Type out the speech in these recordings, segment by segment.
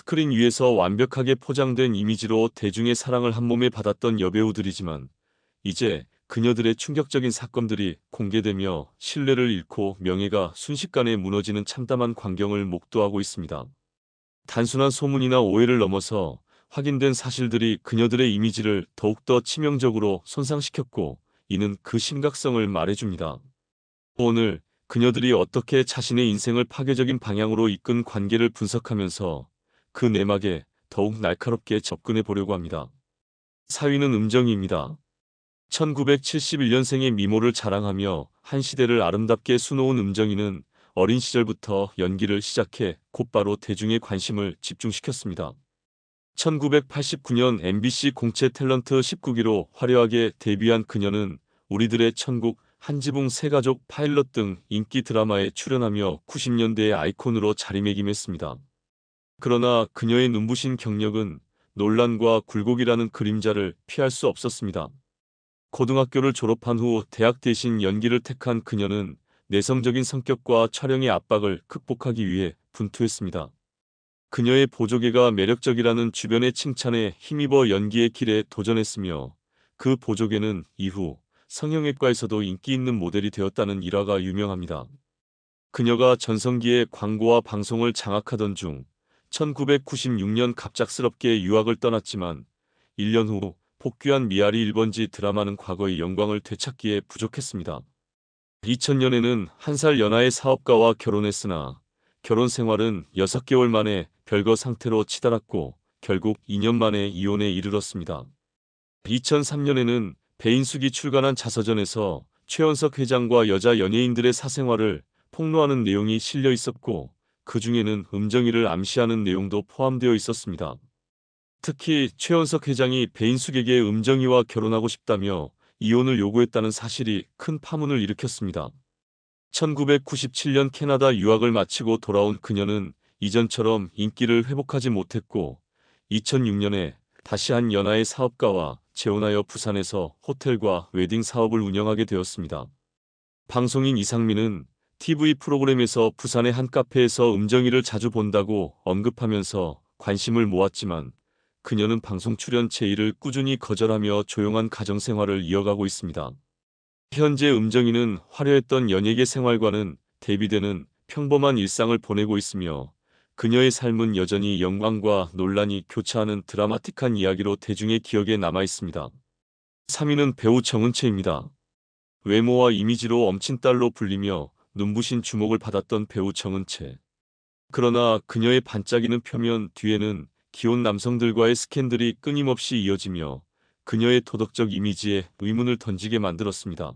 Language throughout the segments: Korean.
스크린 위에서 완벽하게 포장된 이미지로 대중의 사랑을 한몸에 받았던 여배우들이지만 이제 그녀들의 충격적인 사건들이 공개되며 신뢰를 잃고 명예가 순식간에 무너지는 참담한 광경을 목도하고 있습니다. 단순한 소문이나 오해를 넘어서 확인된 사실들이 그녀들의 이미지를 더욱더 치명적으로 손상시켰고, 이는 그 심각성을 말해줍니다. 오늘 그녀들이 어떻게 자신의 인생을 파괴적인 방향으로 이끈 관계를 분석하면서 그 내막에 더욱 날카롭게 접근해 보려고 합니다. 4위는 음정희입니다. 1971년생의 미모를 자랑하며 한 시대를 아름답게 수놓은 음정희는 어린 시절부터 연기를 시작해 곧바로 대중의 관심을 집중시켰습니다. 1989년 MBC 공채 탤런트 19기로 화려하게 데뷔한 그녀는 우리들의 천국, 한지붕 새가족, 파일럿 등 인기 드라마에 출연하며 90년대의 아이콘으로 자리매김했습니다. 그러나 그녀의 눈부신 경력은 논란과 굴곡이라는 그림자를 피할 수 없었습니다. 고등학교를 졸업한 후 대학 대신 연기를 택한 그녀는 내성적인 성격과 촬영의 압박을 극복하기 위해 분투했습니다. 그녀의 보조개가 매력적이라는 주변의 칭찬에 힘입어 연기의 길에 도전했으며, 그 보조개는 이후 성형외과에서도 인기 있는 모델이 되었다는 일화가 유명합니다. 그녀가 전성기의 광고와 방송을 장악하던 중 1996년 갑작스럽게 유학을 떠났지만 1년 후 복귀한 미아리 1번지 드라마는 과거의 영광을 되찾기에 부족했습니다. 2000년에는 한 살 연하의 사업가와 결혼했으나 결혼 생활은 6개월 만에 별거 상태로 치달았고 결국 2년 만에 이혼에 이르렀습니다. 2003년에는 배인숙이 출간한 자서전에서 최연석 회장과 여자 연예인들의 사생활을 폭로하는 내용이 실려 있었고, 그 중에는 음정희를 암시하는 내용도 포함되어 있었습니다. 특히 최연석 회장이 배인숙에게 음정희와 결혼하고 싶다며 이혼을 요구했다는 사실이 큰 파문을 일으켰습니다. 1997년 캐나다 유학을 마치고 돌아온 그녀는 이전처럼 인기를 회복하지 못했고 2006년에 다시 한 연하의 사업가와 재혼하여 부산에서 호텔과 웨딩 사업을 운영하게 되었습니다. 방송인 이상민은 TV 프로그램에서 부산의 한 카페에서 음정희를 자주 본다고 언급하면서 관심을 모았지만 그녀는 방송 출연 제의를 꾸준히 거절하며 조용한 가정생활을 이어가고 있습니다. 현재 음정희는 화려했던 연예계 생활과는 대비되는 평범한 일상을 보내고 있으며 그녀의 삶은 여전히 영광과 논란이 교차하는 드라마틱한 이야기로 대중의 기억에 남아 있습니다. 3위는 배우 정은채입니다. 외모와 이미지로 엄친딸로 불리며 눈부신 주목을 받았던 배우 정은채. 그러나 그녀의 반짝이는 표면 뒤에는 기혼 남성들과의 스캔들이 끊임없이 이어지며 그녀의 도덕적 이미지에 의문을 던지게 만들었습니다.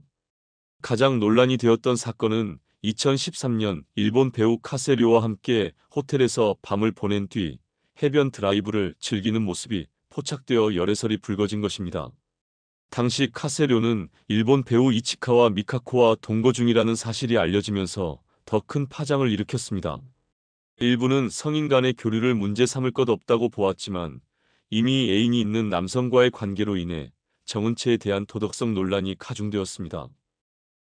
가장 논란이 되었던 사건은 2013년 일본 배우 카세료와 함께 호텔에서 밤을 보낸 뒤 해변 드라이브를 즐기는 모습이 포착되어 열애설이 불거진 것입니다. 당시 카세료는 일본 배우 이치카와 미카코와 동거 중이라는 사실이 알려지면서 더 큰 파장을 일으켰습니다. 일부는 성인 간의 교류를 문제 삼을 것 없다고 보았지만 이미 애인이 있는 남성과의 관계로 인해 정은채에 대한 도덕성 논란이 가중되었습니다.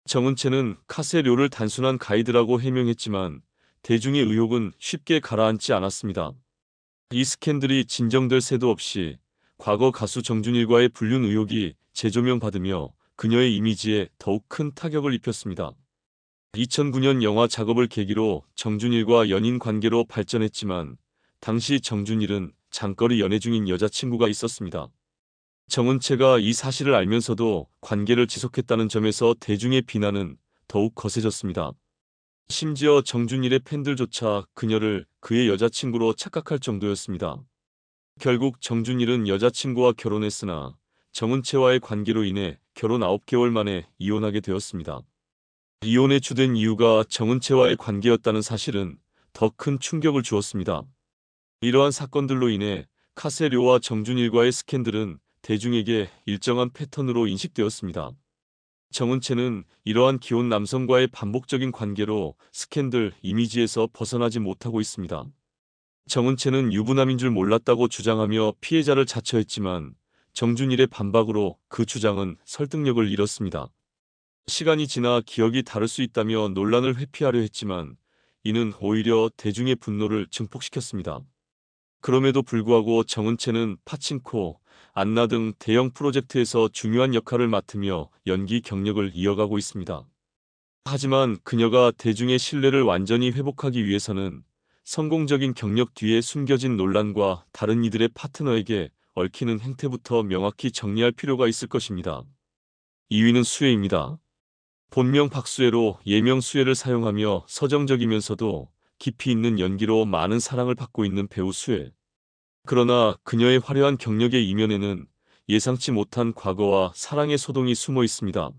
정은채는 카세료를 단순한 가이드라고 해명했지만 대중의 의혹은 쉽게 가라앉지 않았습니다. 이 스캔들이 진정될 새도 없이 과거 가수 정준일과의 불륜 의혹이 재조명받으며 그녀의 이미지에 더욱 큰 타격을 입혔습니다. 2009년 영화 작업을 계기로 정준일과 연인 관계로 발전했지만 당시 정준일은 장거리 연애 중인 여자친구가 있었습니다. 정은채가 이 사실을 알면서도 관계를 지속했다는 점에서 대중의 비난은 더욱 거세졌습니다. 심지어 정준일의 팬들조차 그녀를 그의 여자친구로 착각할 정도였습니다. 결국 정준일은 여자친구와 결혼했으나 정은채와의 관계로 인해 결혼 9개월 만에 이혼하게 되었습니다. 이혼의 주된 이유가 정은채와의 관계였다는 사실은 더 큰 충격을 주었습니다. 이러한 사건들로 인해 카세료와 정준일과의 스캔들은 대중에게 일정한 패턴으로 인식되었습니다. 정은채는 이러한 기혼 남성과의 반복적인 관계로 스캔들 이미지에서 벗어나지 못하고 있습니다. 정은채는 유부남인 줄 몰랐다고 주장하며 피해자를 자처했지만 정준일의 반박으로 그 주장은 설득력을 잃었습니다. 시간이 지나 기억이 다를 수 있다며 논란을 회피하려 했지만 이는 오히려 대중의 분노를 증폭시켰습니다. 그럼에도 불구하고 정은채는 파친코, 안나 등 대형 프로젝트에서 중요한 역할을 맡으며 연기 경력을 이어가고 있습니다. 하지만 그녀가 대중의 신뢰를 완전히 회복하기 위해서는 성공적인 경력 뒤에 숨겨진 논란과 다른 이들의 파트너에게 얽히는 행태부터 명확히 정리할 필요가 있을 것입니다. 2위는 수혜입니다. 본명 박수혜로 예명 수혜를 사용하며 서정적이면서도 깊이 있는 연기로 많은 사랑을 받고 있는 배우 수혜. 그러나 그녀의 화려한 경력의 이면에는 예상치 못한 과거와 사랑의 소동이 숨어 있습니다.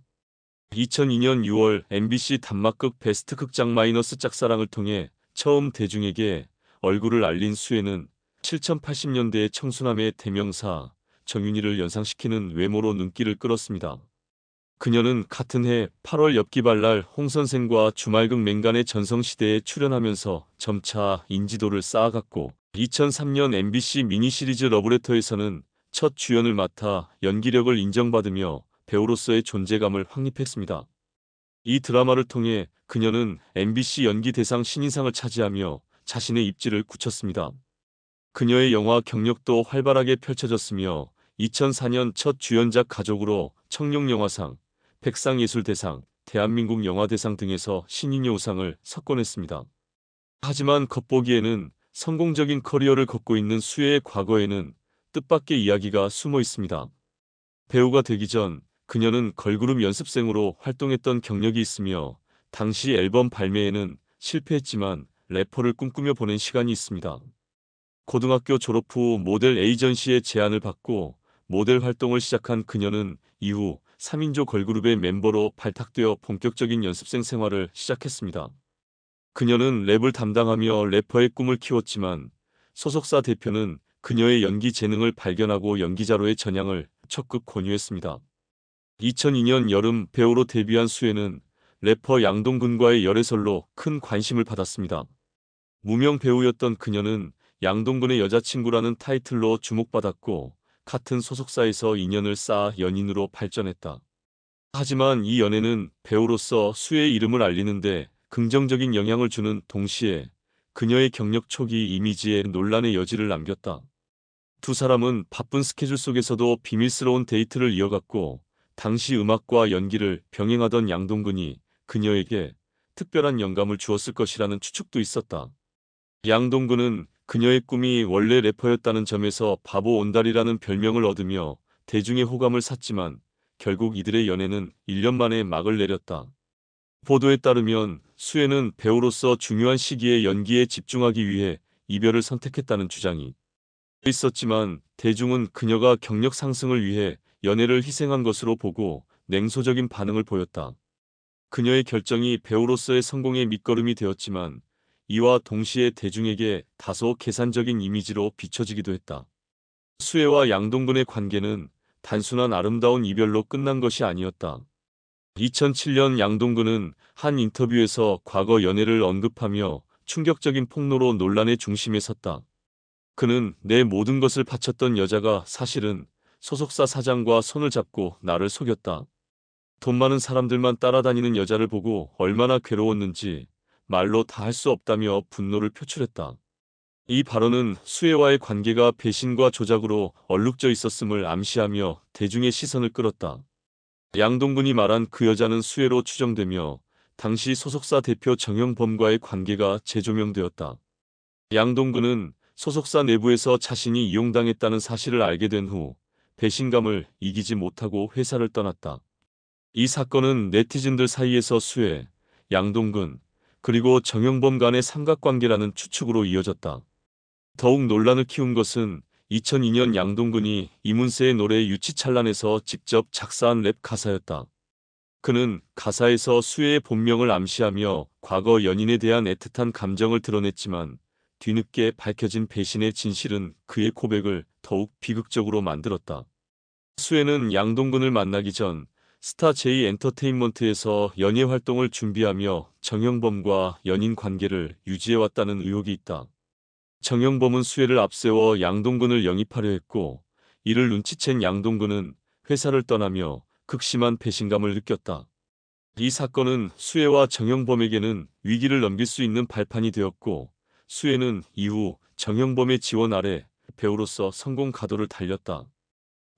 2002년 6월 MBC 단막극 베스트 극장 마이너스 짝사랑을 통해 처음 대중에게 얼굴을 알린 수혜는 7080년대의 청순함의 대명사 정윤희를 연상시키는 외모로 눈길을 끌었습니다. 그녀는 같은 해 8월 엽기발랄 홍선생과 주말극 맹간의 전성시대에 출연하면서 점차 인지도를 쌓아갔고 2003년 MBC 미니시리즈 러브레터에서는 첫 주연을 맡아 연기력을 인정받으며 배우로서의 존재감을 확립했습니다. 이 드라마를 통해 그녀는 MBC 연기대상 신인상을 차지하며 자신의 입지를 굳혔습니다. 그녀의 영화 경력도 활발하게 펼쳐졌으며 2004년 첫 주연작 가족으로 청룡영화상, 백상예술대상, 대한민국 영화대상 등에서 신인여우상을 석권했습니다. 하지만 겉보기에는 성공적인 커리어를 걷고 있는 수혜의 과거에는 뜻밖의 이야기가 숨어 있습니다. 배우가 되기 전 그녀는 걸그룹 연습생으로 활동했던 경력이 있으며 당시 앨범 발매에는 실패했지만 래퍼를 꿈꾸며 보낸 시간이 있습니다. 고등학교 졸업 후 모델 에이전시의 제안을 받고 모델 활동을 시작한 그녀는 이후 3인조 걸그룹의 멤버로 발탁되어 본격적인 연습생 생활을 시작했습니다. 그녀는 랩을 담당하며 래퍼의 꿈을 키웠지만 소속사 대표는 그녀의 연기 재능을 발견하고 연기자로의 전향을 적극 권유했습니다. 2002년 여름 배우로 데뷔한 수혜는 래퍼 양동근과의 열애설로 큰 관심을 받았습니다. 무명 배우였던 그녀는 양동근의 여자친구라는 타이틀로 주목받았고 같은 소속사에서 인연을 쌓아 연인으로 발전했다. 하지만 이 연애는 배우로서 수혜의 이름을 알리는데 긍정적인 영향을 주는 동시에 그녀의 경력 초기 이미지에 논란의 여지를 남겼다. 두 사람은 바쁜 스케줄 속에서도 비밀스러운 데이트를 이어갔고 당시 음악과 연기를 병행하던 양동근이 그녀에게 특별한 영감을 주었을 것이라는 추측도 있었다. 양동근은 그녀의 꿈이 원래 래퍼였다는 점에서 바보 온달이라는 별명을 얻으며 대중의 호감을 샀지만 결국 이들의 연애는 1년 만에 막을 내렸다. 보도에 따르면 수혜는 배우로서 중요한 시기에 연기에 집중하기 위해 이별을 선택했다는 주장이 있었지만 대중은 그녀가 경력 상승을 위해 연애를 희생한 것으로 보고 냉소적인 반응을 보였다. 그녀의 결정이 배우로서의 성공의 밑거름이 되었지만 이와 동시에 대중에게 다소 계산적인 이미지로 비춰지기도 했다. 수혜와 양동근의 관계는 단순한 아름다운 이별로 끝난 것이 아니었다. 2007년 양동근은 한 인터뷰에서 과거 연애를 언급하며 충격적인 폭로로 논란의 중심에 섰다. 그는 내 모든 것을 바쳤던 여자가 사실은 소속사 사장과 손을 잡고 나를 속였다. 돈 많은 사람들만 따라다니는 여자를 보고 얼마나 괴로웠는지 말로 다 할 수 없다며 분노를 표출했다. 이 발언은 수혜와의 관계가 배신과 조작으로 얼룩져 있었음을 암시하며 대중의 시선을 끌었다. 양동근이 말한 그 여자는 수혜로 추정되며 당시 소속사 대표 정영범과의 관계가 재조명되었다. 양동근은 소속사 내부에서 자신이 이용당했다는 사실을 알게 된 후 배신감을 이기지 못하고 회사를 떠났다. 이 사건은 네티즌들 사이에서 수혜, 양동근, 그리고 정영범 간의 삼각관계라는 추측으로 이어졌다. 더욱 논란을 키운 것은 2002년 양동근이 이문세의 노래 유치찬란에서 직접 작사한 랩 가사였다. 그는 가사에서 수혜의 본명을 암시하며 과거 연인에 대한 애틋한 감정을 드러냈지만 뒤늦게 밝혀진 배신의 진실은 그의 고백을 더욱 비극적으로 만들었다. 수혜는 양동근을 만나기 전 스타 J 엔터테인먼트에서 연예 활동을 준비하며 정영범과 연인 관계를 유지해왔다는 의혹이 있다. 정영범은 수혜를 앞세워 양동근을 영입하려 했고 이를 눈치챈 양동근은 회사를 떠나며 극심한 배신감을 느꼈다. 이 사건은 수혜와 정영범에게는 위기를 넘길 수 있는 발판이 되었고 수혜는 이후 정형범의 지원 아래 배우로서 성공 가도를 달렸다.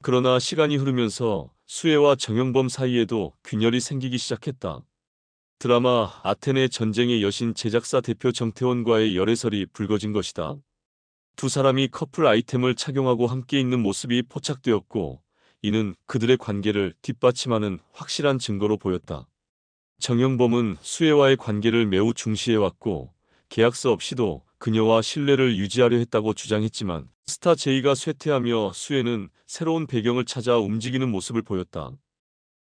그러나 시간이 흐르면서 수혜와 정형범 사이에도 균열이 생기기 시작했다. 드라마 아테네 전쟁의 여신 제작사 대표 정태원과의 열애설이 불거진 것이다. 두 사람이 커플 아이템을 착용하고 함께 있는 모습이 포착되었고, 이는 그들의 관계를 뒷받침하는 확실한 증거로 보였다. 정형범은 수혜와의 관계를 매우 중시해왔고, 계약서 없이도 그녀와 신뢰를 유지하려 했다고 주장했지만, 스타 제이가 쇠퇴하며 수혜는 새로운 배경을 찾아 움직이는 모습을 보였다.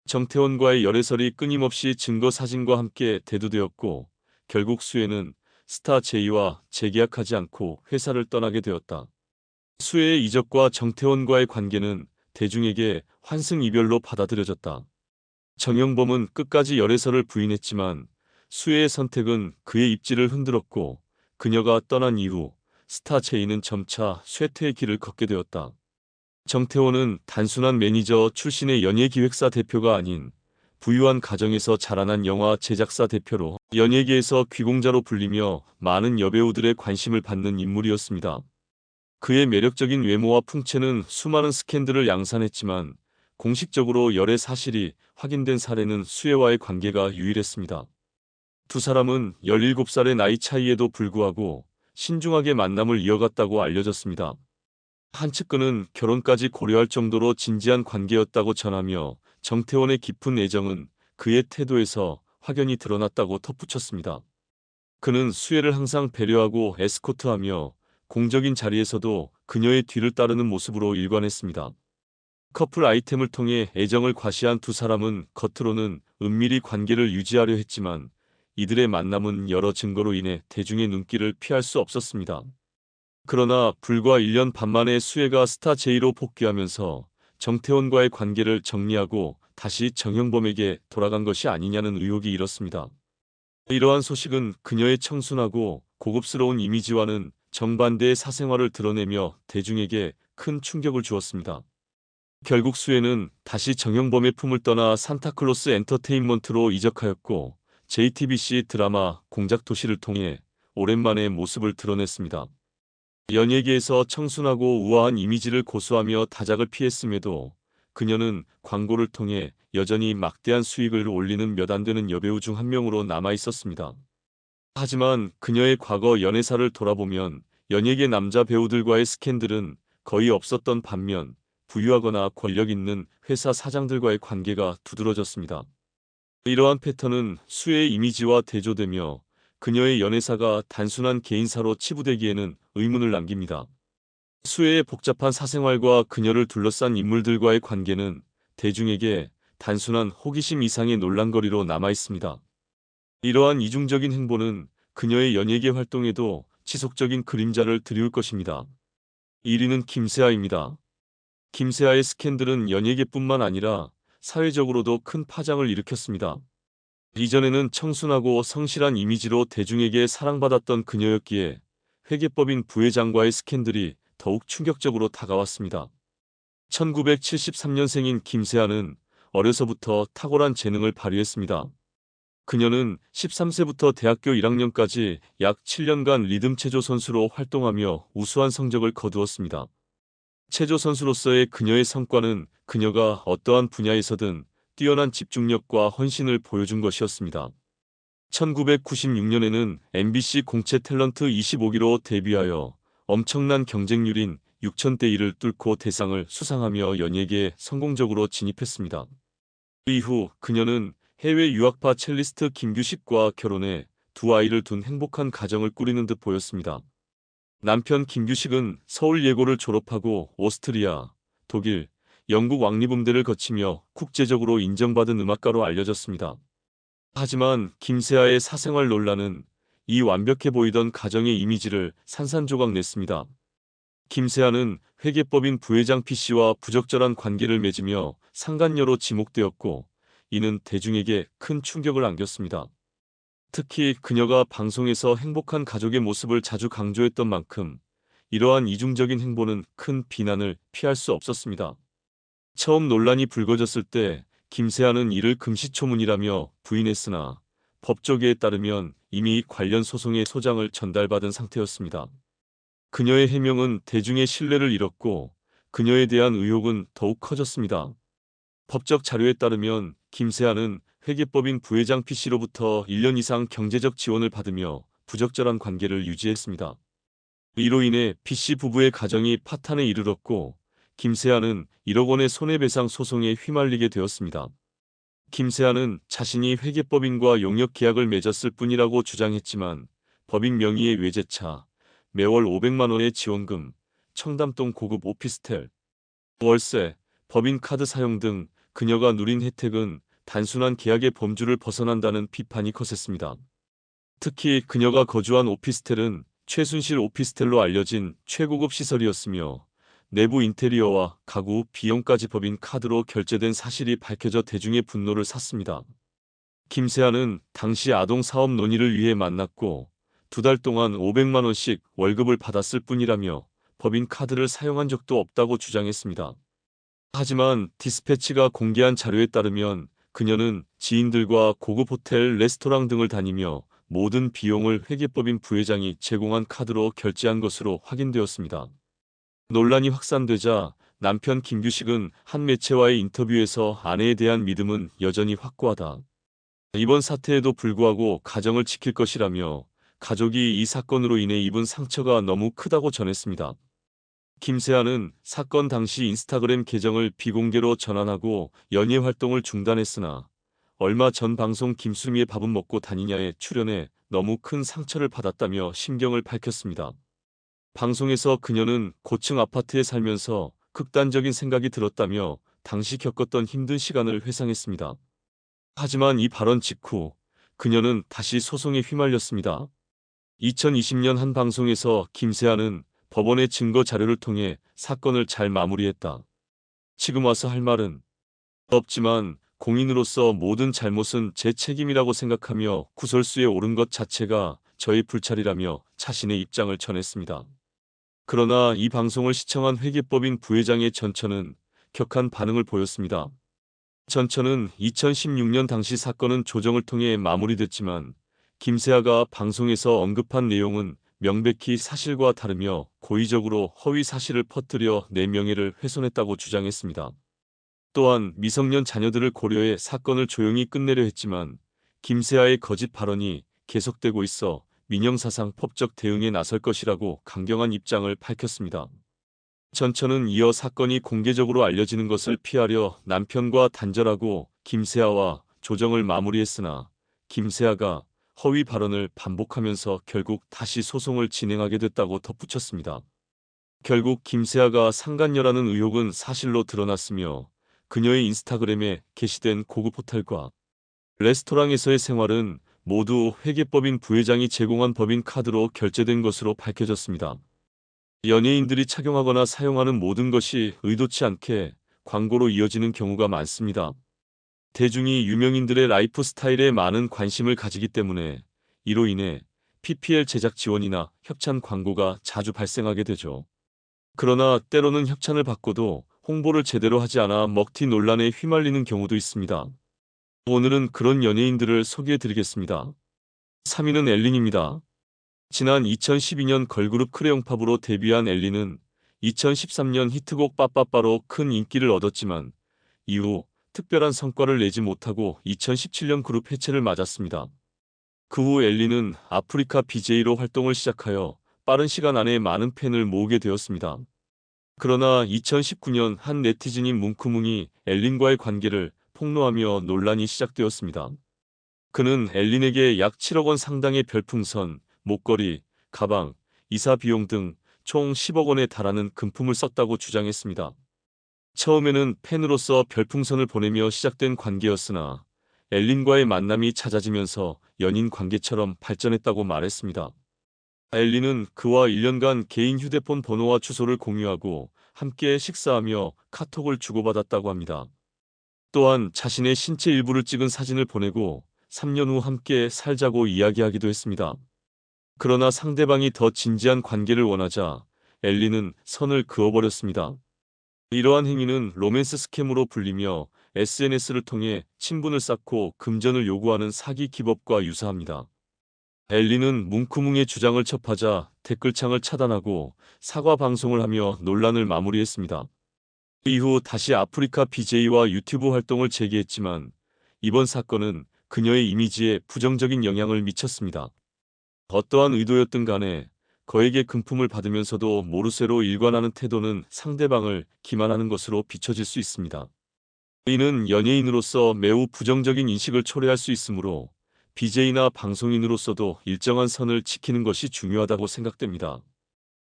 정태원과의 열애설이 끊임없이 증거 사진과 함께 대두되었고, 결국 수혜는 스타 제이와 재계약하지 않고 회사를 떠나게 되었다. 수혜의 이적과 정태원과의 관계는 대중에게 환승이별로 받아들여졌다. 정형범은 끝까지 열애설을 부인했지만 수혜의 선택은 그의 입지를 흔들었고, 그녀가 떠난 이후 스타 제이는 점차 쇠퇴의 길을 걷게 되었다. 정태원은 단순한 매니저 출신의 연예기획사 대표가 아닌 부유한 가정에서 자라난 영화 제작사 대표로 연예계에서 귀공자로 불리며 많은 여배우들의 관심을 받는 인물이었습니다. 그의 매력적인 외모와 풍채는 수많은 스캔들을 양산했지만 공식적으로 열애 사실이 확인된 사례는 수혜와의 관계가 유일했습니다. 두 사람은 17살의 나이 차이에도 불구하고 신중하게 만남을 이어갔다고 알려졌습니다. 한 측근은 결혼까지 고려할 정도로 진지한 관계였다고 전하며 정태원의 깊은 애정은 그의 태도에서 확연히 드러났다고 덧붙였습니다. 그는 수혜를 항상 배려하고 에스코트하며 공적인 자리에서도 그녀의 뒤를 따르는 모습으로 일관했습니다. 커플 아이템을 통해 애정을 과시한 두 사람은 겉으로는 은밀히 관계를 유지하려 했지만 이들의 만남은 여러 증거로 인해 대중의 눈길을 피할 수 없었습니다. 그러나 불과 1년 반 만에 수혜가 스타 제이로 복귀하면서 정태원과의 관계를 정리하고 다시 정형범에게 돌아간 것이 아니냐는 의혹이 일었습니다. 이러한 소식은 그녀의 청순하고 고급스러운 이미지와는 정반대의 사생활을 드러내며 대중에게 큰 충격을 주었습니다. 결국 수혜는 다시 정형범의 품을 떠나 산타클로스 엔터테인먼트로 이적하였고, JTBC 드라마 공작도시를 통해 오랜만에 모습을 드러냈습니다. 연예계에서 청순하고 우아한 이미지를 고수하며 다작을 피했음에도 그녀는 광고를 통해 여전히 막대한 수익을 올리는 몇 안 되는 여배우 중 한 명으로 남아 있었습니다. 하지만 그녀의 과거 연애사를 돌아보면 연예계 남자 배우들과의 스캔들은 거의 없었던 반면 부유하거나 권력 있는 회사 사장들과의 관계가 두드러졌습니다. 이러한 패턴은 수혜의 이미지와 대조되며 그녀의 연애사가 단순한 개인사로 치부되기에는 의문을 남깁니다. 수혜의 복잡한 사생활과 그녀를 둘러싼 인물들과의 관계는 대중에게 단순한 호기심 이상의 논란거리로 남아 있습니다. 이러한 이중적인 행보는 그녀의 연예계 활동에도 지속적인 그림자를 드리울 것입니다. 1위는 김세아입니다. 김세아의 스캔들은 연예계뿐만 아니라 사회적으로도 큰 파장을 일으켰습니다. 이전에는 청순하고 성실한 이미지로 대중에게 사랑받았던 그녀였기에 회계법인 부회장과의 스캔들이 더욱 충격적으로 다가왔습니다. 1973년생인 김세아는 어려서부터 탁월한 재능을 발휘했습니다. 그녀는 13세부터 대학교 1학년까지 약 7년간 리듬 체조 선수로 활동하며 우수한 성적을 거두었습니다. 체조 선수로서의 그녀의 성과는 그녀가 어떠한 분야에서든 뛰어난 집중력과 헌신을 보여준 것이었습니다. 1996년에는 MBC 공채 탤런트 25기로 데뷔하여 엄청난 경쟁률인 6,000대 1을 뚫고 대상을 수상하며 연예계에 성공적으로 진입했습니다. 그 이후 그녀는 해외 유학파 첼리스트 김규식과 결혼해 두 아이를 둔 행복한 가정을 꾸리는 듯 보였습니다. 남편 김규식은 서울예고를 졸업하고 오스트리아, 독일, 영국 왕립음대를 거치며 국제적으로 인정받은 음악가로 알려졌습니다. 하지만 김세아의 사생활 논란은 이 완벽해 보이던 가정의 이미지를 산산조각 냈습니다. 김세아는 회계법인 부회장 P씨와 부적절한 관계를 맺으며 상간녀로 지목되었고, 이는 대중에게 큰 충격을 안겼습니다. 특히 그녀가 방송에서 행복한 가족의 모습을 자주 강조했던 만큼 이러한 이중적인 행보는 큰 비난을 피할 수 없었습니다. 처음 논란이 불거졌을 때 김세아는 이를 금시초문이라며 부인했으나 법조계에 따르면 이미 관련 소송의 소장을 전달받은 상태였습니다. 그녀의 해명은 대중의 신뢰를 잃었고 그녀에 대한 의혹은 더욱 커졌습니다. 법적 자료에 따르면 김세아는 회계법인 부회장 P씨로부터 1년 이상 경제적 지원을 받으며 부적절한 관계를 유지했습니다. 이로 인해 P씨 부부의 가정이 파탄에 이르렀고 김세아는 1억 원의 손해배상 소송에 휘말리게 되었습니다. 김세아는 자신이 회계법인과 용역 계약을 맺었을 뿐이라고 주장했지만 법인 명의의 외제차, 매월 500만 원의 지원금, 청담동 고급 오피스텔, 월세, 법인카드 사용 등 그녀가 누린 혜택은 단순한 계약의 범주를 벗어난다는 비판이 거셌습니다. 특히 그녀가 거주한 오피스텔은 최순실 오피스텔로 알려진 최고급 시설이었으며 내부 인테리어와 가구 비용까지 법인 카드로 결제된 사실이 밝혀져 대중의 분노를 샀습니다. 김세아는 당시 아동 사업 논의를 위해 만났고 2달 동안 500만 원씩 월급을 받았을 뿐이라며 법인 카드를 사용한 적도 없다고 주장했습니다. 하지만 디스패치가 공개한 자료에 따르면 그녀는 지인들과 고급 호텔, 레스토랑 등을 다니며 모든 비용을 회계법인 부회장이 제공한 카드로 결제한 것으로 확인되었습니다. 논란이 확산되자 남편 김규식은 한 매체와의 인터뷰에서 아내에 대한 믿음은 여전히 확고하다. 이번 사태에도 불구하고 가정을 지킬 것이라며 가족이 이 사건으로 인해 입은 상처가 너무 크다고 전했습니다. 김세아는 사건 당시 인스타그램 계정을 비공개로 전환하고 연예 활동을 중단했으나 얼마 전 방송 김수미의 밥은 먹고 다니냐에 출연해 너무 큰 상처를 받았다며 심경을 밝혔습니다. 방송에서 그녀는 고층 아파트에 살면서 극단적인 생각이 들었다며 당시 겪었던 힘든 시간을 회상했습니다. 하지만 이 발언 직후 그녀는 다시 소송에 휘말렸습니다. 2020년 한 방송에서 김세아는 법원의 증거 자료를 통해 사건을 잘 마무리했다. 지금 와서 할 말은 없지만 공인으로서 모든 잘못은 제 책임이라고 생각하며 구설수에 오른 것 자체가 저의 불찰이라며 자신의 입장을 전했습니다. 그러나 이 방송을 시청한 회계법인 부회장의 전처는 격한 반응을 보였습니다. 전처는 2016년 당시 사건은 조정을 통해 마무리됐지만 김세아가 방송에서 언급한 내용은 명백히 사실과 다르며 고의적으로 허위 사실을 퍼뜨려 내 명예를 훼손했다고 주장했습니다. 또한 미성년 자녀들을 고려해 사건을 조용히 끝내려 했지만 김세아의 거짓 발언이 계속되고 있어 민형사상 법적 대응에 나설 것이라고 강경한 입장을 밝혔습니다. 전처는 이어 사건이 공개적으로 알려지는 것을 피하려 남편과 단절하고 김세아와 조정을 마무리했으나 김세아가 허위 발언을 반복하면서 결국 다시 소송을 진행하게 됐다고 덧붙였습니다. 결국 김세아가 상간녀라는 의혹은 사실로 드러났으며 그녀의 인스타그램에 게시된 고급 호텔과 레스토랑에서의 생활은 모두 회계법인 부회장이 제공한 법인 카드로 결제된 것으로 밝혀졌습니다. 연예인들이 착용하거나 사용하는 모든 것이 의도치 않게 광고로 이어지는 경우가 많습니다. 대중이 유명인들의 라이프 스타일에 많은 관심을 가지기 때문에 이로 인해 PPL 제작 지원이나 협찬 광고가 자주 발생하게 되죠. 그러나 때로는 협찬을 받고도 홍보를 제대로 하지 않아 먹튀 논란에 휘말리는 경우도 있습니다. 오늘은 그런 연예인들을 소개해드리겠습니다. 3위는 엘린입니다. 지난 2012년 걸그룹 크레용팝으로 데뷔한 엘린은 2013년 히트곡 빠빠빠로 큰 인기를 얻었지만 이후 특별한 성과를 내지 못하고 2017년 그룹 해체를 맞았습니다. 그 후 엘린은 아프리카 BJ로 활동을 시작하여 빠른 시간 안에 많은 팬을 모으게 되었습니다. 그러나 2019년 한 네티즌인 뭉크뭉이 엘린과의 관계를 폭로하며 논란이 시작되었습니다. 그는 엘린에게 약 7억 원 상당의 별풍선, 목걸이, 가방, 이사 비용 등 총 10억 원에 달하는 금품을 썼다고 주장했습니다. 처음에는 팬으로서 별풍선을 보내며 시작된 관계였으나 엘린과의 만남이 잦아지면서 연인 관계처럼 발전했다고 말했습니다. 엘린은 그와 1년간 개인 휴대폰 번호와 주소를 공유하고 함께 식사하며 카톡을 주고받았다고 합니다. 또한 자신의 신체 일부를 찍은 사진을 보내고 3년 후 함께 살자고 이야기하기도 했습니다. 그러나 상대방이 더 진지한 관계를 원하자 엘린은 선을 그어버렸습니다. 이러한 행위는 로맨스 스캠으로 불리며 SNS를 통해 친분을 쌓고 금전을 요구하는 사기 기법과 유사합니다. 엘리는 뭉크뭉의 주장을 첩하자 댓글창을 차단하고 사과 방송을 하며 논란을 마무리했습니다. 이후 다시 아프리카 BJ와 유튜브 활동을 재개했지만 이번 사건은 그녀의 이미지에 부정적인 영향을 미쳤습니다. 어떠한 의도였든 간에 거액의 금품을 받으면서도 모르쇠로 일관하는 태도는 상대방을 기만하는 것으로 비춰질 수 있습니다. 이는 연예인으로서 매우 부정적인 인식을 초래할 수 있으므로 BJ나 방송인으로서도 일정한 선을 지키는 것이 중요하다고 생각됩니다.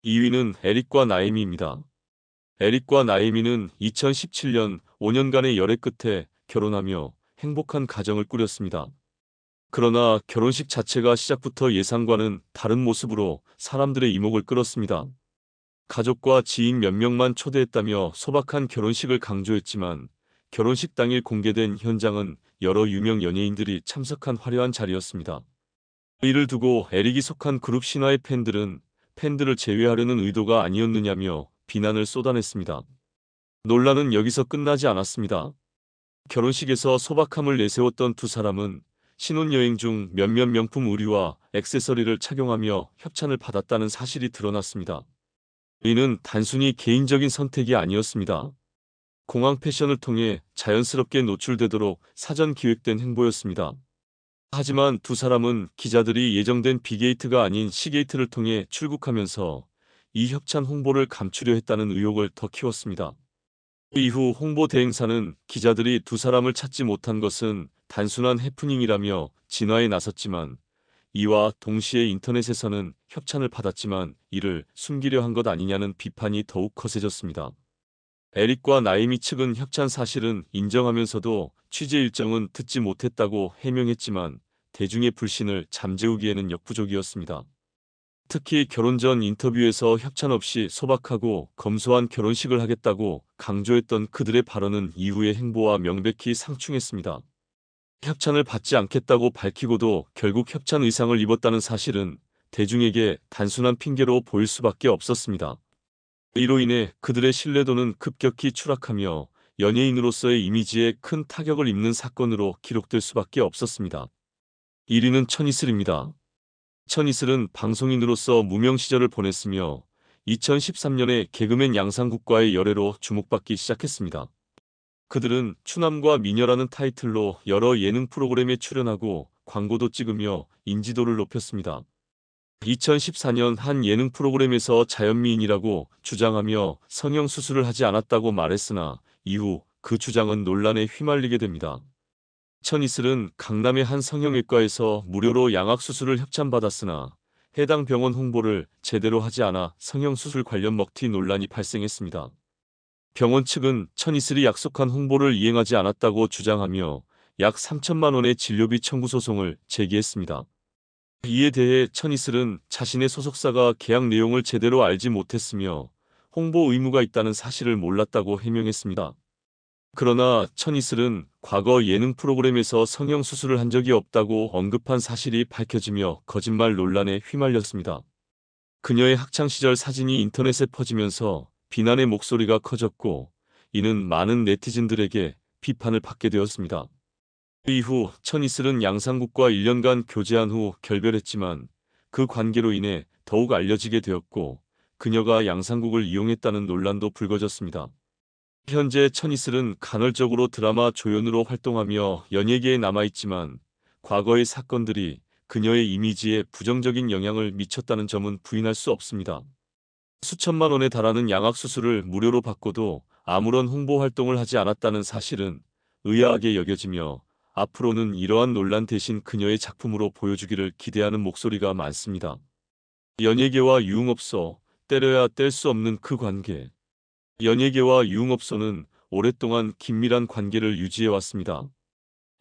2위는 에릭과 나에미입니다. 에릭과 나에미는 2017년 5년간의 열애 끝에 결혼하며 행복한 가정을 꾸렸습니다. 그러나 결혼식 자체가 시작부터 예상과는 다른 모습으로 사람들의 이목을 끌었습니다. 가족과 지인 몇 명만 초대했다며 소박한 결혼식을 강조했지만 결혼식 당일 공개된 현장은 여러 유명 연예인들이 참석한 화려한 자리였습니다. 이를 두고 에릭이 속한 그룹 신화의 팬들은 팬들을 제외하려는 의도가 아니었느냐며 비난을 쏟아냈습니다. 논란은 여기서 끝나지 않았습니다. 결혼식에서 소박함을 내세웠던 두 사람은 신혼여행 중 몇몇 명품 의류와 액세서리를 착용하며 협찬을 받았다는 사실이 드러났습니다. 이는 단순히 개인적인 선택이 아니었습니다. 공항 패션을 통해 자연스럽게 노출되도록 사전 기획된 행보였습니다. 하지만 두 사람은 기자들이 예정된 B게이트가 아닌 C게이트를 통해 출국하면서 이 협찬 홍보를 감추려 했다는 의혹을 더 키웠습니다. 이후 홍보 대행사는 기자들이 두 사람을 찾지 못한 것은 단순한 해프닝이라며 진화에 나섰지만 이와 동시에 인터넷에서는 협찬을 받았지만 이를 숨기려 한 것 아니냐는 비판이 더욱 거세졌습니다. 에릭과 나에미 측은 협찬 사실은 인정하면서도 취재 일정은 듣지 못했다고 해명했지만 대중의 불신을 잠재우기에는 역부족이었습니다. 특히 결혼 전 인터뷰에서 협찬 없이 소박하고 검소한 결혼식을 하겠다고 강조했던 그들의 발언은 이후의 행보와 명백히 상충했습니다. 협찬을 받지 않겠다고 밝히고도 결국 협찬 의상을 입었다는 사실은 대중에게 단순한 핑계로 보일 수밖에 없었습니다. 이로 인해 그들의 신뢰도는 급격히 추락하며 연예인으로서의 이미지에 큰 타격을 입는 사건으로 기록될 수밖에 없었습니다. 1위는 천이슬입니다. 천이슬은 방송인으로서 무명 시절을 보냈으며 2013년에 개그맨 양상국과의 열애로 주목받기 시작했습니다. 그들은 추남과 미녀라는 타이틀로 여러 예능 프로그램에 출연하고 광고도 찍으며 인지도를 높였습니다. 2014년 한 예능 프로그램에서 자연미인이라고 주장하며 성형수술을 하지 않았다고 말했으나 이후 그 주장은 논란에 휘말리게 됩니다. 천이슬은 강남의 한 성형외과에서 무료로 양악수술을 협찬받았으나 해당 병원 홍보를 제대로 하지 않아 성형수술 관련 먹튀 논란이 발생했습니다. 병원 측은 천이슬이 약속한 홍보를 이행하지 않았다고 주장하며 약 3천만 원의 진료비 청구 소송을 제기했습니다. 이에 대해 천이슬은 자신의 소속사가 계약 내용을 제대로 알지 못했으며 홍보 의무가 있다는 사실을 몰랐다고 해명했습니다. 그러나 천이슬은 과거 예능 프로그램에서 성형수술을 한 적이 없다고 언급한 사실이 밝혀지며 거짓말 논란에 휘말렸습니다. 그녀의 학창시절 사진이 인터넷에 퍼지면서 비난의 목소리가 커졌고 이는 많은 네티즌들에게 비판을 받게 되었습니다. 이후 천이슬은 양상국과 1년간 교제한 후 결별했지만 그 관계로 인해 더욱 알려지게 되었고 그녀가 양상국을 이용했다는 논란도 불거졌습니다. 현재 천이슬은 간헐적으로 드라마 조연으로 활동하며 연예계에 남아있지만 과거의 사건들이 그녀의 이미지에 부정적인 영향을 미쳤다는 점은 부인할 수 없습니다. 수천만 원에 달하는 양악수술을 무료로 받고도 아무런 홍보 활동을 하지 않았다는 사실은 의아하게 여겨지며 앞으로는 이러한 논란 대신 그녀의 작품으로 보여주기를 기대하는 목소리가 많습니다. 연예계와 유흥업소, 때려야 뗄 수 없는 그 관계. 연예계와 유흥업소는 오랫동안 긴밀한 관계를 유지해왔습니다.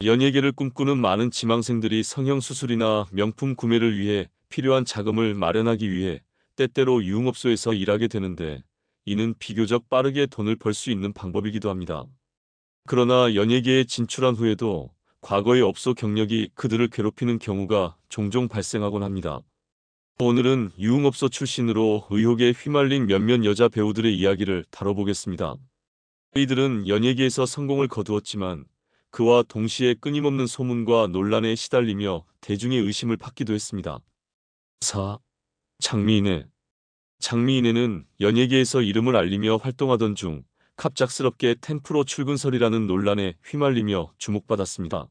연예계를 꿈꾸는 많은 지망생들이 성형수술이나 명품 구매를 위해 필요한 자금을 마련하기 위해 때때로 유흥업소에서 일하게 되는데 이는 비교적 빠르게 돈을 벌 수 있는 방법이기도 합니다. 그러나 연예계에 진출한 후에도 과거의 업소 경력이 그들을 괴롭히는 경우가 종종 발생하곤 합니다. 오늘은 유흥업소 출신으로 의혹에 휘말린 몇몇 여자 배우들의 이야기를 다뤄보겠습니다. 이들은 연예계에서 성공을 거두었지만 그와 동시에 끊임없는 소문과 논란에 시달리며 대중의 의심을 받기도 했습니다. 4. 장미인애. 장미인애는 연예계에서 이름을 알리며 활동하던 중 갑작스럽게 템프로 출근설이라는 논란에 휘말리며 주목받았습니다.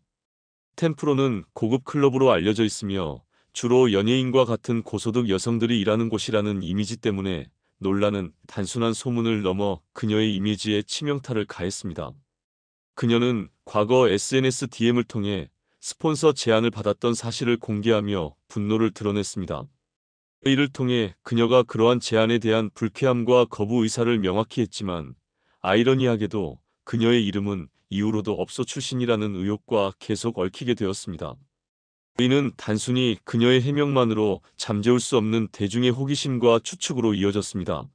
템프로는 고급 클럽으로 알려져 있으며 주로 연예인과 같은 고소득 여성들이 일하는 곳이라는 이미지 때문에 논란은 단순한 소문을 넘어 그녀의 이미지에 치명타를 가했습니다. 그녀는 과거 SNS DM을 통해 스폰서 제안을 받았던 사실을 공개하며 분노를 드러냈습니다. 이를 통해 그녀가 그러한 제안에 대한 불쾌함과 거부 의사를 명확히 했지만 아이러니하게도 그녀의 이름은 이후로도 업소 출신이라는 의혹과 계속 얽히게 되었습니다. 이는 단순히 그녀의 해명만으로 잠재울 수 없는 대중의 호기심과 추측으로 이어졌습니다.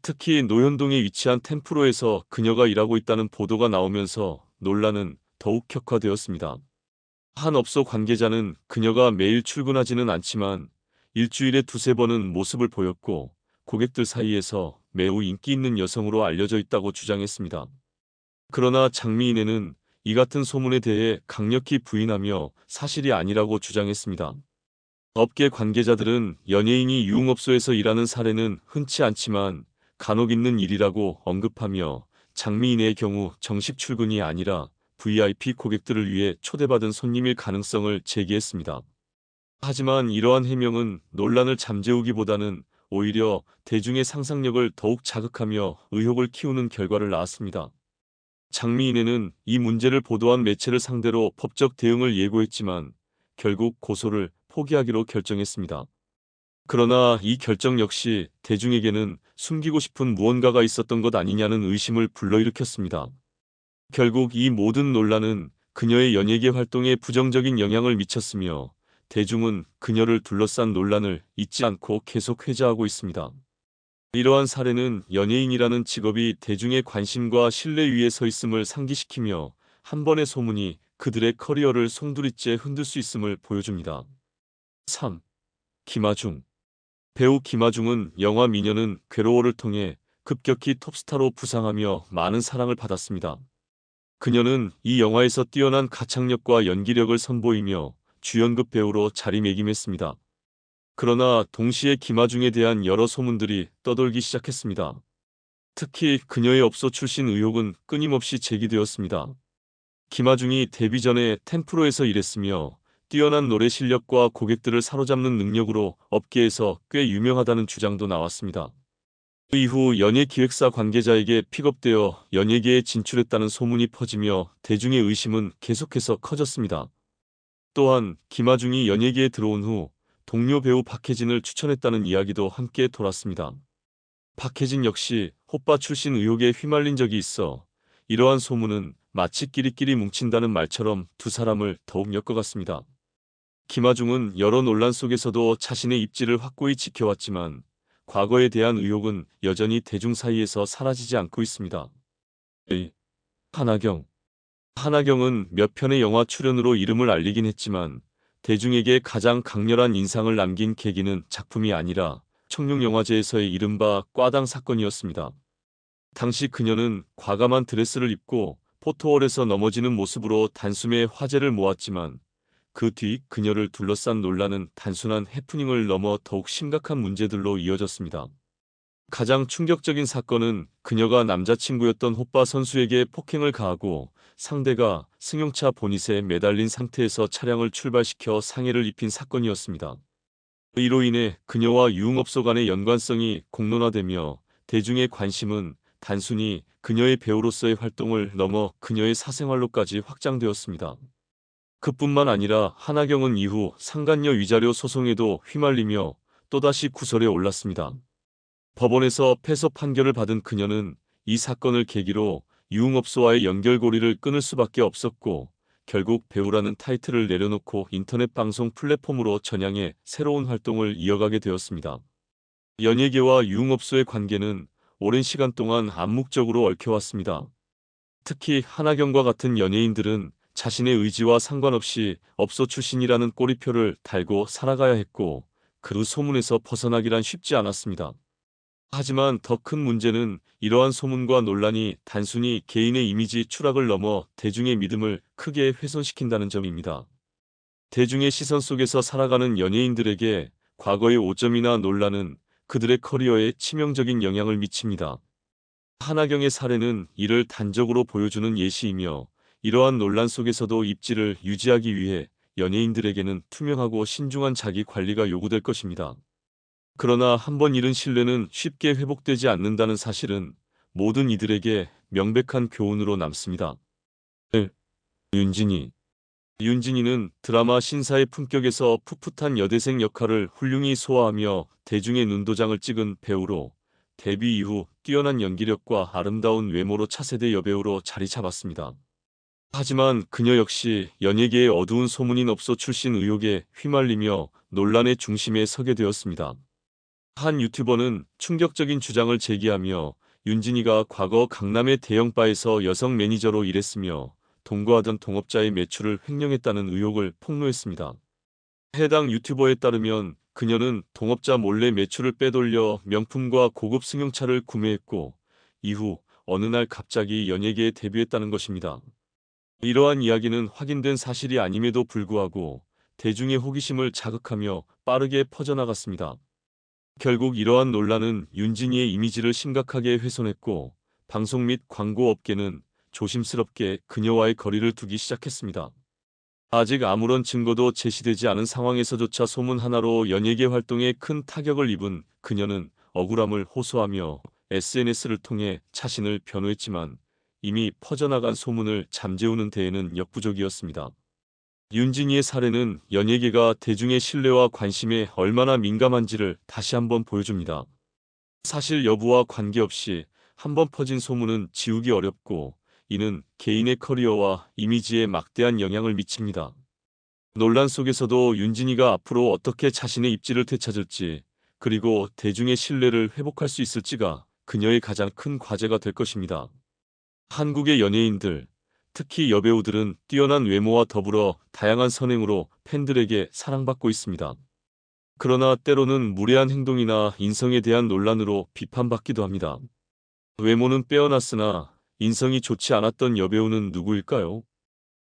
특히 노현동에 위치한 템프로에서 그녀가 일하고 있다는 보도가 나오면서 논란은 더욱 격화되었습니다. 한 업소 관계자는 그녀가 매일 출근하지는 않지만 일주일에 두세 번은 모습을 보였고 고객들 사이에서 매우 인기 있는 여성으로 알려져 있다고 주장했습니다. 그러나 장미인애는 이 같은 소문에 대해 강력히 부인하며 사실이 아니라고 주장했습니다. 업계 관계자들은 연예인이 유흥업소에서 일하는 사례는 흔치 않지만 간혹 있는 일이라고 언급하며 장미인애의 경우 정식 출근이 아니라 VIP 고객들을 위해 초대받은 손님일 가능성을 제기했습니다. 하지만 이러한 해명은 논란을 잠재우기보다는 오히려 대중의 상상력을 더욱 자극하며 의혹을 키우는 결과를 낳았습니다. 장미인애는 이 문제를 보도한 매체를 상대로 법적 대응을 예고했지만 결국 고소를 포기하기로 결정했습니다. 그러나 이 결정 역시 대중에게는 숨기고 싶은 무언가가 있었던 것 아니냐는 의심을 불러일으켰습니다. 결국 이 모든 논란은 그녀의 연예계 활동에 부정적인 영향을 미쳤으며 대중은 그녀를 둘러싼 논란을 잊지 않고 계속 회자하고 있습니다. 이러한 사례는 연예인이라는 직업이 대중의 관심과 신뢰 위에 서 있음을 상기시키며 한 번의 소문이 그들의 커리어를 송두리째 흔들 수 있음을 보여줍니다. 3. 김아중. 배우 김아중은 영화 미녀는 괴로워를 통해 급격히 톱스타로 부상하며 많은 사랑을 받았습니다. 그녀는 이 영화에서 뛰어난 가창력과 연기력을 선보이며 주연급 배우로 자리매김했습니다. 그러나 동시에 김아중에 대한 여러 소문들이 떠돌기 시작했습니다. 특히 그녀의 업소 출신 의혹은 끊임없이 제기되었습니다. 김아중이 데뷔 전에 템프로에서 일했으며 뛰어난 노래 실력과 고객들을 사로잡는 능력으로 업계에서 꽤 유명하다는 주장도 나왔습니다. 그 이후 연예기획사 관계자에게 픽업되어 연예계에 진출했다는 소문이 퍼지며 대중의 의심은 계속해서 커졌습니다. 또한 김아중이 연예계에 들어온 후 동료 배우 박해진을 추천했다는 이야기도 함께 돌았습니다. 박해진 역시 호빠 출신 의혹에 휘말린 적이 있어 이러한 소문은 마치 끼리끼리 뭉친다는 말처럼 두 사람을 더욱 엮어갔습니다. 김아중은 여러 논란 속에서도 자신의 입지를 확고히 지켜왔지만 과거에 대한 의혹은 여전히 대중 사이에서 사라지지 않고 있습니다. 한하경. 한하경은 몇 편의 영화 출연으로 이름을 알리긴 했지만 대중에게 가장 강렬한 인상을 남긴 계기는 작품이 아니라 청룡영화제에서의 이른바 꽈당 사건이었습니다. 당시 그녀는 과감한 드레스를 입고 포토월에서 넘어지는 모습으로 단숨에 화제를 모았지만 그 뒤 그녀를 둘러싼 논란은 단순한 해프닝을 넘어 더욱 심각한 문제들로 이어졌습니다. 가장 충격적인 사건은 그녀가 남자친구였던 호빠 선수에게 폭행을 가하고 상대가 승용차 보닛에 매달린 상태에서 차량을 출발시켜 상해를 입힌 사건이었습니다. 이로 인해 그녀와 유흥업소 간의 연관성이 공론화되며 대중의 관심은 단순히 그녀의 배우로서의 활동을 넘어 그녀의 사생활로까지 확장되었습니다. 그뿐만 아니라 한하경은 이후 상간녀 위자료 소송에도 휘말리며 또다시 구설에 올랐습니다. 법원에서 패소 판결을 받은 그녀는 이 사건을 계기로 유흥업소와의 연결고리를 끊을 수밖에 없었고 결국 배우라는 타이틀을 내려놓고 인터넷 방송 플랫폼으로 전향해 새로운 활동을 이어가게 되었습니다. 연예계와 유흥업소의 관계는 오랜 시간 동안 암묵적으로 얽혀왔습니다. 특히 한하경과 같은 연예인들은 자신의 의지와 상관없이 업소 출신이라는 꼬리표를 달고 살아가야 했고 그 소문에서 벗어나기란 쉽지 않았습니다. 하지만 더 큰 문제는 이러한 소문과 논란이 단순히 개인의 이미지 추락을 넘어 대중의 믿음을 크게 훼손시킨다는 점입니다. 대중의 시선 속에서 살아가는 연예인들에게 과거의 오점이나 논란은 그들의 커리어에 치명적인 영향을 미칩니다. 하나경의 사례는 이를 단적으로 보여주는 예시이며, 이러한 논란 속에서도 입지를 유지하기 위해 연예인들에게는 투명하고 신중한 자기 관리가 요구될 것입니다. 그러나 한번 잃은 신뢰는 쉽게 회복되지 않는다는 사실은 모든 이들에게 명백한 교훈으로 남습니다. 1. 윤진이. 윤진이는 드라마 신사의 품격에서 풋풋한 여대생 역할을 훌륭히 소화하며 대중의 눈도장을 찍은 배우로 데뷔 이후 뛰어난 연기력과 아름다운 외모로 차세대 여배우로 자리 잡았습니다. 하지만 그녀 역시 연예계의 어두운 소문인 업소 출신 의혹에 휘말리며 논란의 중심에 서게 되었습니다. 한 유튜버는 충격적인 주장을 제기하며 윤진이가 과거 강남의 대형바에서 여성 매니저로 일했으며 동거하던 동업자의 매출을 횡령했다는 의혹을 폭로했습니다. 해당 유튜버에 따르면 그녀는 동업자 몰래 매출을 빼돌려 명품과 고급 승용차를 구매했고, 이후 어느 날 갑자기 연예계에 데뷔했다는 것입니다. 이러한 이야기는 확인된 사실이 아님에도 불구하고 대중의 호기심을 자극하며 빠르게 퍼져나갔습니다. 결국 이러한 논란은 윤진이의 이미지를 심각하게 훼손했고, 방송 및 광고 업계는 조심스럽게 그녀와의 거리를 두기 시작했습니다. 아직 아무런 증거도 제시되지 않은 상황에서조차 소문 하나로 연예계 활동에 큰 타격을 입은 그녀는 억울함을 호소하며 SNS를 통해 자신을 변호했지만, 이미 퍼져나간 소문을 잠재우는 데에는 역부족이었습니다. 윤진이의 사례는 연예계가 대중의 신뢰와 관심에 얼마나 민감한지를 다시 한번 보여줍니다. 사실 여부와 관계없이 한번 퍼진 소문은 지우기 어렵고, 이는 개인의 커리어와 이미지에 막대한 영향을 미칩니다. 논란 속에서도 윤진이가 앞으로 어떻게 자신의 입지를 되찾을지, 그리고 대중의 신뢰를 회복할 수 있을지가 그녀의 가장 큰 과제가 될 것입니다. 한국의 연예인들, 특히 여배우들은 뛰어난 외모와 더불어 다양한 선행으로 팬들에게 사랑받고 있습니다. 그러나 때로는 무례한 행동이나 인성에 대한 논란으로 비판받기도 합니다. 외모는 빼어났으나 인성이 좋지 않았던 여배우는 누구일까요?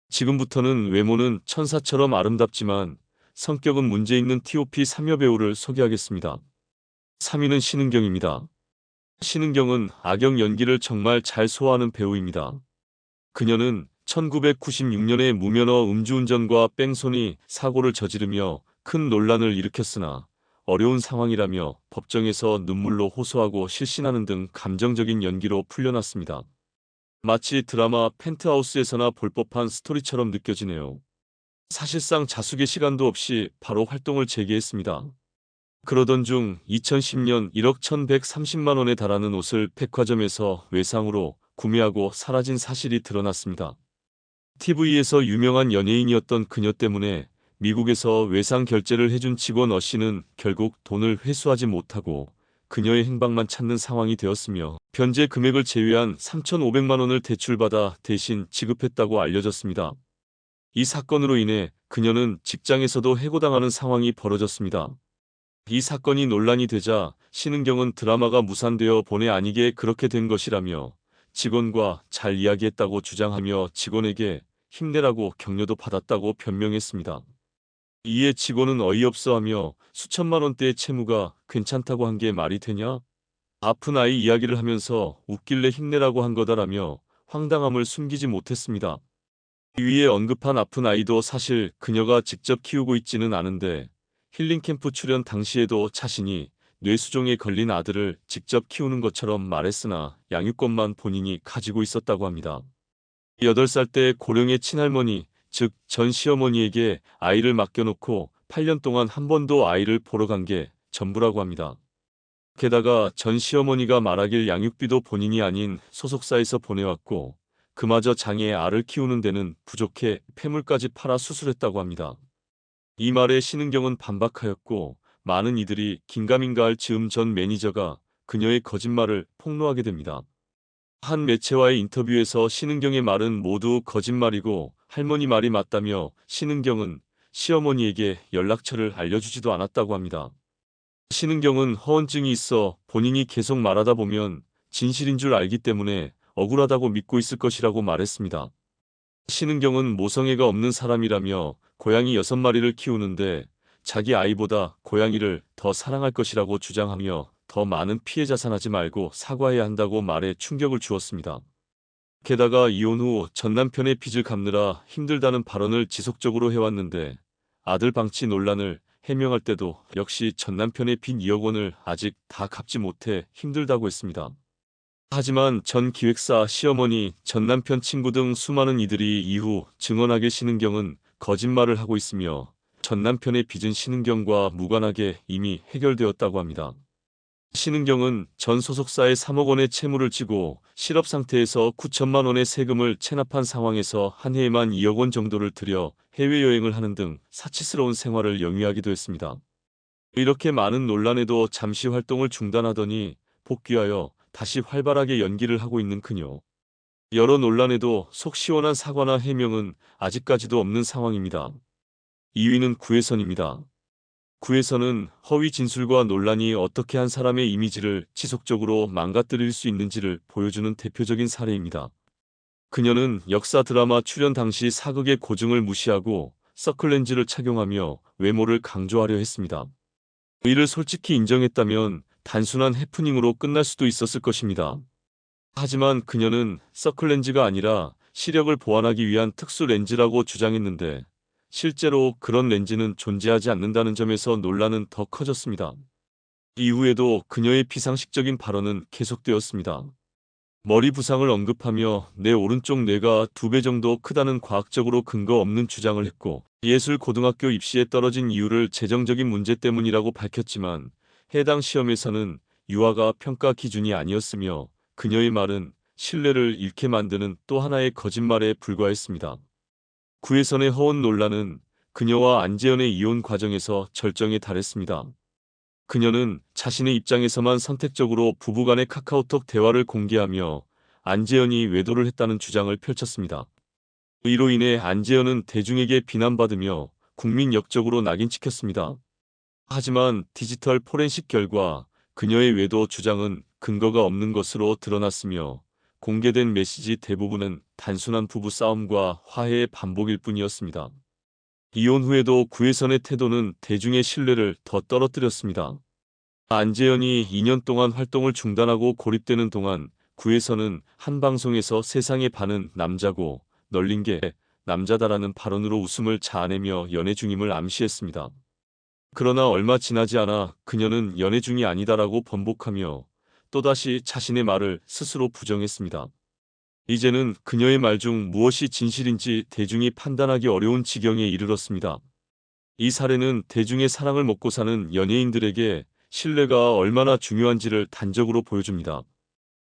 지금부터는 외모는 천사처럼 아름답지만 성격은 문제 있는 TOP 3여배우를 소개하겠습니다. 3위는 신은경입니다. 신은경은 악역 연기를 정말 잘 소화하는 배우입니다. 그녀는 1996년에 무면허 음주운전과 뺑소니 사고를 저지르며 큰 논란을 일으켰으나, 어려운 상황이라며 법정에서 눈물로 호소하고 실신하는 등 감정적인 연기로 풀려났습니다. 마치 드라마 펜트하우스에서나 볼 법한 스토리처럼 느껴지네요. 사실상 자숙의 시간도 없이 바로 활동을 재개했습니다. 그러던 중 2010년 1억 1,130만 원에 달하는 옷을 백화점에서 외상으로 구매하고 사라진 사실이 드러났습니다. TV에서 유명한 연예인이었던 그녀 때문에 미국에서 외상 결제를 해준 직원 어씨는 결국 돈을 회수하지 못하고 그녀의 행방만 찾는 상황이 되었으며, 변제 금액을 제외한 3,500만 원을 대출받아 대신 지급했다고 알려졌습니다. 이 사건으로 인해 그녀는 직장에서도 해고당하는 상황이 벌어졌습니다. 이 사건이 논란이 되자 신은경은 드라마가 무산되어 본의 아니게 그렇게 된 것이라며 직원과 잘 이야기했다고 주장하며 직원에게 힘내라고 격려도 받았다고 변명했습니다. 이에 직원은 어이없어하며 수천만 원대의 채무가 괜찮다고 한 게 말이 되냐? 아픈 아이 이야기를 하면서 웃길래 힘내라고 한 거다라며 황당함을 숨기지 못했습니다. 위에 언급한 아픈 아이도 사실 그녀가 직접 키우고 있지는 않은데, 힐링캠프 출연 당시에도 자신이 뇌수종에 걸린 아들을 직접 키우는 것처럼 말했으나 양육권만 본인이 가지고 있었다고 합니다. 8살 때 고령의 친할머니, 즉 전 시어머니에게 아이를 맡겨놓고 8년 동안 한 번도 아이를 보러 간 게 전부라고 합니다. 게다가 전 시어머니가 말하길 양육비도 본인이 아닌 소속사에서 보내왔고, 그마저 장애의 알을 키우는 데는 부족해 폐물까지 팔아 수술했다고 합니다. 이 말에 신은경은 반박하였고, 많은 이들이 긴가민가할 즈음 전 매니저가 그녀의 거짓말을 폭로하게 됩니다. 한 매체와의 인터뷰에서 신은경의 말은 모두 거짓말이고 할머니 말이 맞다며 신은경은 시어머니에게 연락처를 알려주지도 않았다고 합니다. 신은경은 허언증이 있어 본인이 계속 말하다 보면 진실인 줄 알기 때문에 억울하다고 믿고 있을 것이라고 말했습니다. 신은경은 모성애가 없는 사람이라며 고양이 6마리를 키우는데 자기 아이보다 고양이를 더 사랑할 것이라고 주장하며 더 많은 피해 자산하지 말고 사과해야 한다고 말해 충격을 주었습니다. 게다가 이혼 후 전남편의 빚을 갚느라 힘들다는 발언을 지속적으로 해왔는데 아들 방치 논란을 해명할 때도 역시 전남편의 빚 2억 원을 아직 다 갚지 못해 힘들다고 했습니다. 하지만 전 기획사, 시어머니, 전남편 친구 등 수많은 이들이 이후 증언하길 신은경은 거짓말을 하고 있으며 전남편의 빚은 신은경과 무관하게 이미 해결되었다고 합니다. 신은경은 전 소속사에 3억 원의 채무를 지고 실업 상태에서 9천만 원의 세금을 체납한 상황에서 한 해에만 2억 원 정도를 들여 해외여행을 하는 등 사치스러운 생활을 영위하기도 했습니다. 이렇게 많은 논란에도 잠시 활동을 중단하더니 복귀하여 다시 활발하게 연기를 하고 있는 그녀. 여러 논란에도 속 시원한 사과나 해명은 아직까지도 없는 상황입니다. 2위는 구혜선입니다. 구혜선은 허위 진술과 논란이 어떻게 한 사람의 이미지를 지속적으로 망가뜨릴 수 있는지를 보여주는 대표적인 사례입니다. 그녀는 역사 드라마 출연 당시 사극의 고증을 무시하고 서클렌즈를 착용하며 외모를 강조하려 했습니다. 이를 솔직히 인정했다면 단순한 해프닝으로 끝날 수도 있었을 것입니다. 하지만 그녀는 서클렌즈가 아니라 시력을 보완하기 위한 특수 렌즈라고 주장했는데 실제로 그런 렌즈는 존재하지 않는다는 점에서 논란은 더 커졌습니다. 이후에도 그녀의 비상식적인 발언은 계속되었습니다. 머리 부상을 언급하며 내 오른쪽 뇌가 2배 정도 크다는 과학적으로 근거 없는 주장을 했고 예술고등학교 입시에 떨어진 이유를 재정적인 문제 때문이라고 밝혔지만 해당 시험에서는 유아가 평가 기준이 아니었으며 그녀의 말은 신뢰를 잃게 만드는 또 하나의 거짓말에 불과했습니다. 구혜선의 허언 논란은 그녀와 안재현의 이혼 과정에서 절정에 달했습니다. 그녀는 자신의 입장에서만 선택적으로 부부간의 카카오톡 대화를 공개하며 안재현이 외도를 했다는 주장을 펼쳤습니다. 이로 인해 안재현은 대중에게 비난받으며 국민 역적으로 낙인찍혔습니다. 하지만 디지털 포렌식 결과 그녀의 외도 주장은 근거가 없는 것으로 드러났으며 공개된 메시지 대부분은 단순한 부부싸움과 화해의 반복일 뿐이었습니다. 이혼 후에도 구혜선의 태도는 대중의 신뢰를 더 떨어뜨렸습니다. 안재현이 2년 동안 활동을 중단하고 고립되는 동안 구혜선은 한 방송에서 세상의 반은 남자고 널린 게 남자다라는 발언으로 웃음을 자아내며 연애 중임을 암시했습니다. 그러나 얼마 지나지 않아 그녀는 연애 중이 아니다라고 번복하며 또다시 자신의 말을 스스로 부정했습니다. 이제는 그녀의 말 중 무엇이 진실인지 대중이 판단하기 어려운 지경에 이르렀습니다. 이 사례는 대중의 사랑을 먹고 사는 연예인들에게 신뢰가 얼마나 중요한지를 단적으로 보여줍니다.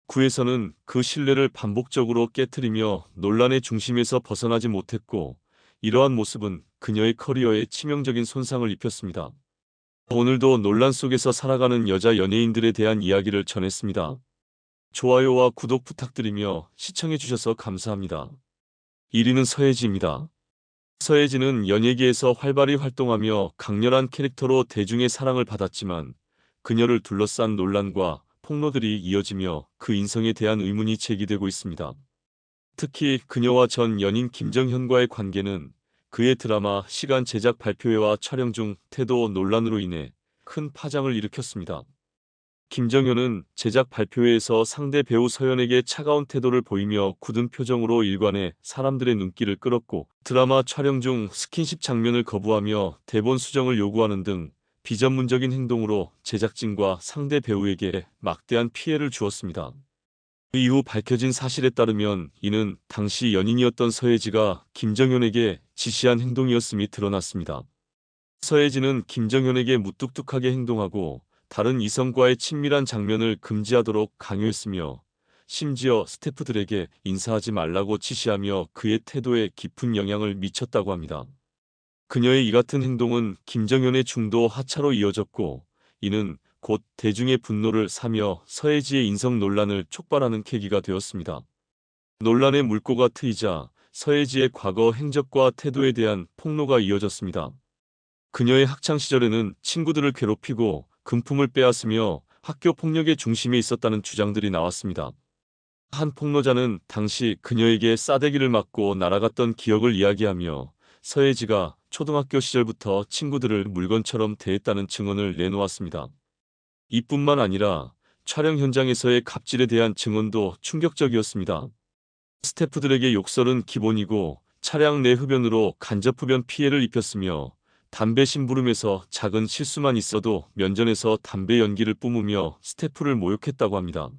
구혜선은 그 신뢰를 반복적으로 깨트리며 논란의 중심에서 벗어나지 못했고 이러한 모습은 그녀의 커리어에 치명적인 손상을 입혔습니다. 오늘도 논란 속에서 살아가는 여자 연예인들에 대한 이야기를 전했습니다. 좋아요와 구독 부탁드리며 시청해주셔서 감사합니다. 1위는 서예지입니다. 서예지는 연예계에서 활발히 활동하며 강렬한 캐릭터로 대중의 사랑을 받았지만 그녀를 둘러싼 논란과 폭로들이 이어지며 그 인성에 대한 의문이 제기되고 있습니다. 특히 그녀와 전 연인 김정현과의 관계는 그의 드라마 시간 제작 발표회와 촬영 중 태도 논란으로 인해 큰 파장을 일으켰습니다. 김정현은 제작 발표회에서 상대 배우 서연에게 차가운 태도를 보이며 굳은 표정으로 일관해 사람들의 눈길을 끌었고 드라마 촬영 중 스킨십 장면을 거부하며 대본 수정을 요구하는 등 비전문적인 행동으로 제작진과 상대 배우에게 막대한 피해를 주었습니다. 그 이후 밝혀진 사실에 따르면 이는 당시 연인이었던 서예지가 김정현에게 지시한 행동이었음이 드러났습니다. 서예지는 김정현에게 무뚝뚝하게 행동하고 다른 이성과의 친밀한 장면을 금지하도록 강요했으며 심지어 스태프들에게 인사하지 말라고 지시하며 그의 태도에 깊은 영향을 미쳤다고 합니다. 그녀의 이 같은 행동은 김정현의 중도 하차로 이어졌고 이는 곧 대중의 분노를 사며 서예지의 인성 논란을 촉발하는 계기가 되었습니다. 논란의 물꼬가 트이자 서예지의 과거 행적과 태도에 대한 폭로가 이어졌습니다. 그녀의 학창시절에는 친구들을 괴롭히고 금품을 빼앗으며 학교 폭력의 중심에 있었다는 주장들이 나왔습니다. 한 폭로자는 당시 그녀에게 싸대기를 맞고 날아갔던 기억을 이야기하며 서예지가 초등학교 시절부터 친구들을 물건처럼 대했다는 증언을 내놓았습니다. 이뿐만 아니라 촬영 현장에서의 갑질에 대한 증언도 충격적이었습니다. 스태프들에게 욕설은 기본이고 차량 내 흡연으로 간접 흡연 피해를 입혔으며 담배 심부름에서 작은 실수만 있어도 면전에서 담배 연기를 뿜으며 스태프를 모욕했다고 합니다.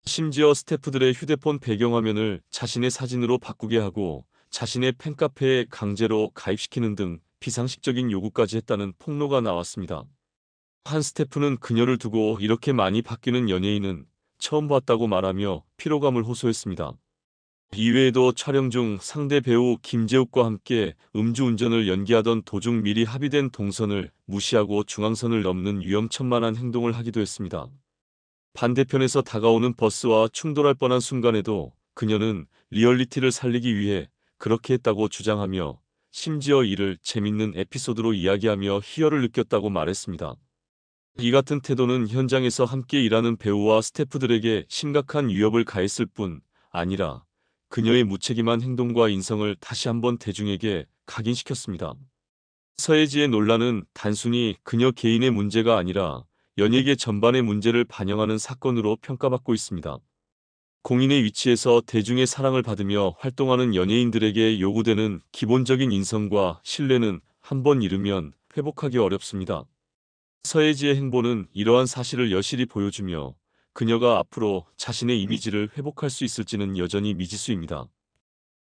심지어 스태프들의 휴대폰 배경화면을 자신의 사진으로 바꾸게 하고 자신의 팬카페에 강제로 가입시키는 등 비상식적인 요구까지 했다는 폭로가 나왔습니다. 한 스태프는 그녀를 두고 이렇게 많이 바뀌는 연예인은 처음 봤다고 말하며 피로감을 호소했습니다. 이외에도 촬영 중 상대 배우 김재욱과 함께 음주운전을 연기하던 도중 미리 합의된 동선을 무시하고 중앙선을 넘는 위험천만한 행동을 하기도 했습니다. 반대편에서 다가오는 버스와 충돌할 뻔한 순간에도 그녀는 리얼리티를 살리기 위해 그렇게 했다고 주장하며 심지어 이를 재밌는 에피소드로 이야기하며 희열을 느꼈다고 말했습니다. 이 같은 태도는 현장에서 함께 일하는 배우와 스태프들에게 심각한 위협을 가했을 뿐 아니라 그녀의 무책임한 행동과 인성을 다시 한번 대중에게 각인시켰습니다. 서예지의 논란은 단순히 그녀 개인의 문제가 아니라 연예계 전반의 문제를 반영하는 사건으로 평가받고 있습니다. 공인의 위치에서 대중의 사랑을 받으며 활동하는 연예인들에게 요구되는 기본적인 인성과 신뢰는 한번 잃으면 회복하기 어렵습니다. 서예지의 행보는 이러한 사실을 여실히 보여주며 그녀가 앞으로 자신의 이미지를 회복할 수 있을지는 여전히 미지수입니다.